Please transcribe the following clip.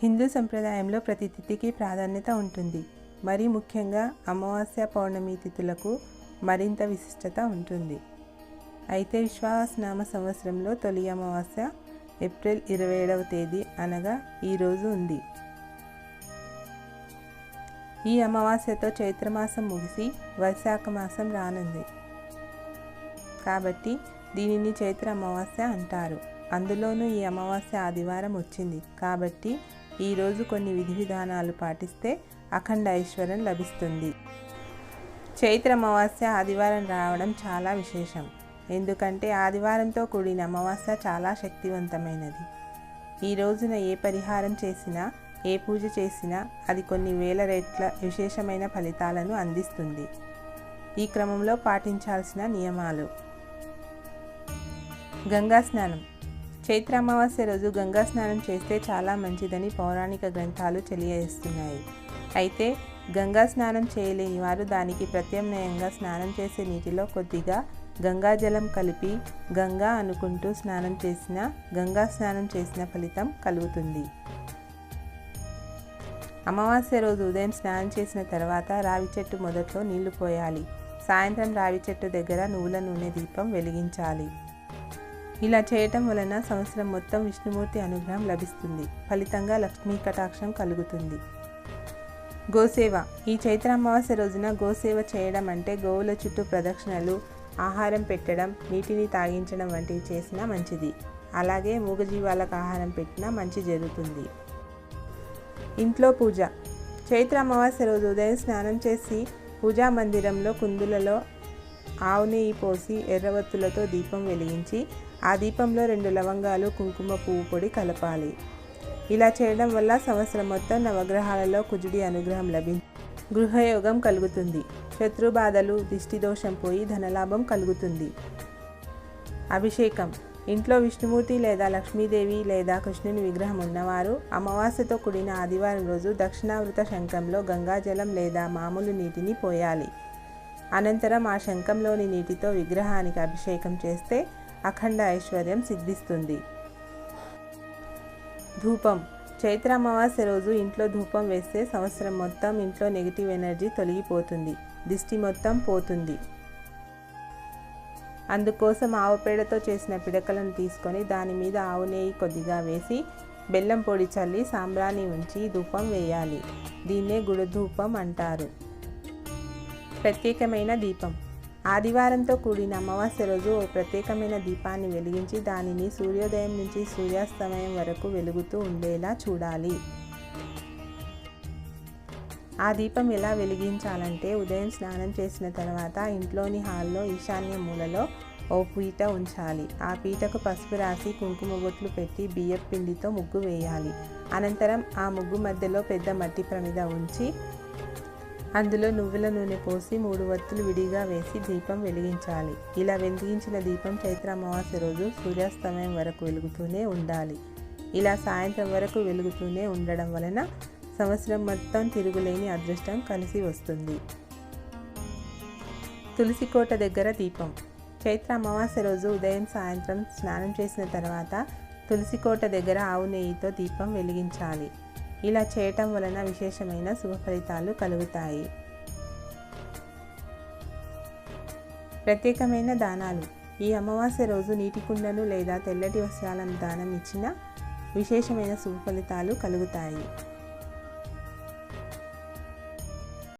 హిందూ సంప్రదాయంలో ప్రతి తిథికి ప్రాధాన్యత ఉంటుంది. మరీ ముఖ్యంగా అమావాస్య, పౌర్ణమి తిథులకు మరింత విశిష్టత ఉంటుంది. అయితే విశ్వావసునామ సంవత్సరంలో తొలి అమావాస్య ఏప్రిల్ 27వ తేదీ అనగా ఈరోజు ఉంది. ఈ అమావాస్యతో చైత్రమాసం ముగిసి వైశాఖ మాసం రానుంది. కాబట్టి దీనిని చైత్ర అమావాస్య అంటారు. అందులోనూ ఈ అమావాస్య ఆదివారం వచ్చింది కాబట్టి ఈరోజు కొన్ని విధి విధానాలు పాటిస్తే అఖండ ఐశ్వర్యం లభిస్తుంది. చైత్ర అమావాస్య ఆదివారం రావడం చాలా విశేషం. ఎందుకంటే ఆదివారంతో కూడిన అమావాస్య చాలా శక్తివంతమైనది. ఈ రోజున ఏ పరిహారం చేసినా, ఏ పూజ చేసినా అది కొన్ని వేల రెట్ల విశేషమైన ఫలితాలను అందిస్తుంది. ఈ క్రమంలో పాటించాల్సిన నియమాలు. గంగా స్నానం. చైత్ర అమావాస్య రోజు గంగా స్నానం చేస్తే చాలా మంచిదని పౌరాణిక గ్రంథాలు తెలియజేస్తున్నాయి. అయితే గంగా స్నానం చేయలేని వారు దానికి ప్రత్యామ్నాయంగా స్నానం చేసే నీటిలో కొద్దిగా గంగాజలం కలిపి గంగా అనుకుంటూ స్నానం చేసినా గంగా స్నానం చేసిన ఫలితం కలుగుతుంది. అమావాస్య రోజు ఉదయం స్నానం చేసిన తర్వాత రావి చెట్టు మొదట్లో నీళ్లు పోయాలి. సాయంత్రం రావి చెట్టు దగ్గర నువ్వుల నూనె దీపం వెలిగించాలి. ఇలా చేయటం వలన సంవత్సరం మొత్తం విష్ణుమూర్తి అనుగ్రహం లభిస్తుంది. ఫలితంగా లక్ష్మీ కటాక్షం కలుగుతుంది. గోసేవ. ఈ చైత్ర అమావాస్య రోజున గోసేవ చేయడం అంటే గోవుల చుట్టూ ప్రదక్షిణలు, ఆహారం పెట్టడం, నీటిని తాగించడం వంటివి చేసినా మంచిది. అలాగే మూగజీవాలకు ఆహారం పెట్టినా మంచి జరుగుతుంది. ఇంట్లో పూజ. చైత్ర అమావాస్య రోజు ఉదయం స్నానం చేసి పూజా మందిరంలో కుందులలో ఆవు నెయ్యి పోసి ఎర్రవత్తులతో దీపం వెలిగించి ఆ దీపంలో 2 లవంగాలు, కుంకుమ పువ్వు పొడి కలపాలి. ఇలా చేయడం వల్ల సంవత్సరం మొత్తం నవగ్రహాలలో కుజుడి అనుగ్రహం లభించి గృహయోగం కలుగుతుంది. శత్రుబాధలు, దిష్టి దోషం పోయి ధనలాభం కలుగుతుంది. అభిషేకం. ఇంట్లో విష్ణుమూర్తి లేదా లక్ష్మీదేవి లేదా కృష్ణుని విగ్రహం ఉన్నవారు అమావాస్యతో కూడిన ఆదివారం రోజు దక్షిణావృత శంఖంలో గంగాజలం లేదా మామూలు నీటిని పోయాలి. అనంతరం ఆ శంఖంలోని నీటితో విగ్రహానికి అభిషేకం చేస్తే అఖండ ఐశ్వర్యం సిద్ధిస్తుంది. ధూపం. చైత్ర అమావాస్య రోజు ఇంట్లో ధూపం వేస్తే సంవత్సరం మొత్తం ఇంట్లో నెగిటివ్ ఎనర్జీ తొలగిపోతుంది, దిష్టి మొత్తం పోతుంది. అందుకోసం ఆవు పేడతో చేసిన పిడకలను తీసుకొని దాని మీద ఆవు నెయ్యి కొద్దిగా వేసి బెల్లం పొడి చల్లి సాంబ్రాణి ఉంచి ధూపం వేయాలి. దీన్నే గుడధూపం అంటారు. ప్రత్యేకమైన దీపం. ఆదివారంతో కూడిన అమావాస్య రోజు ఓ ప్రత్యేకమైన దీపాన్ని వెలిగించి దానిని సూర్యోదయం నుంచి సూర్యాస్తమయం వరకు వెలుగుతూ ఉండేలా చూడాలి. ఆ దీపం ఎలా వెలిగించాలంటే ఉదయం స్నానం చేసిన తర్వాత ఇంట్లోని హాల్లో ఈశాన్య మూలలో ఓ పీట ఉంచాలి. ఆ పీటకు పసుపు రాసి కుంకుమ బొట్లు పెట్టి బియ్యపు పిండితో ముగ్గు వేయాలి. అనంతరం ఆ ముగ్గు మధ్యలో పెద్ద మట్టి ప్రమిద ఉంచి అందులో నువ్వుల నూనె పోసి 3 వత్తులు విడిగా వేసి దీపం వెలిగించాలి. ఇలా వెలిగించిన దీపం చైత్ర అమావాస్య రోజు సూర్యాస్తమయం వరకు వెలుగుతూనే ఉండాలి. ఇలా సాయంత్రం వరకు వెలుగుతూనే ఉండడం వలన సంవత్సరం మొత్తం తిరుగులేని అదృష్టం కలిసి వస్తుంది. తులసి కోట దగ్గర దీపం. చైత్ర అమావాస్య రోజు ఉదయం సాయంత్రం స్నానం చేసిన తర్వాత తులసి కోట దగ్గర ఆవు నెయ్యితో దీపం వెలిగించాలి. ఇలా చేయటం వలన విశేషమైన శుభ ఫలితాలు కలుగుతాయి. ప్రత్యేకమైన దానాలు. ఈ అమావాస్య రోజు నీటి కుండను లేదా తెల్లటి వస్త్రాలను దానం ఇచ్చిన విశేషమైన శుభ ఫలితాలు కలుగుతాయి.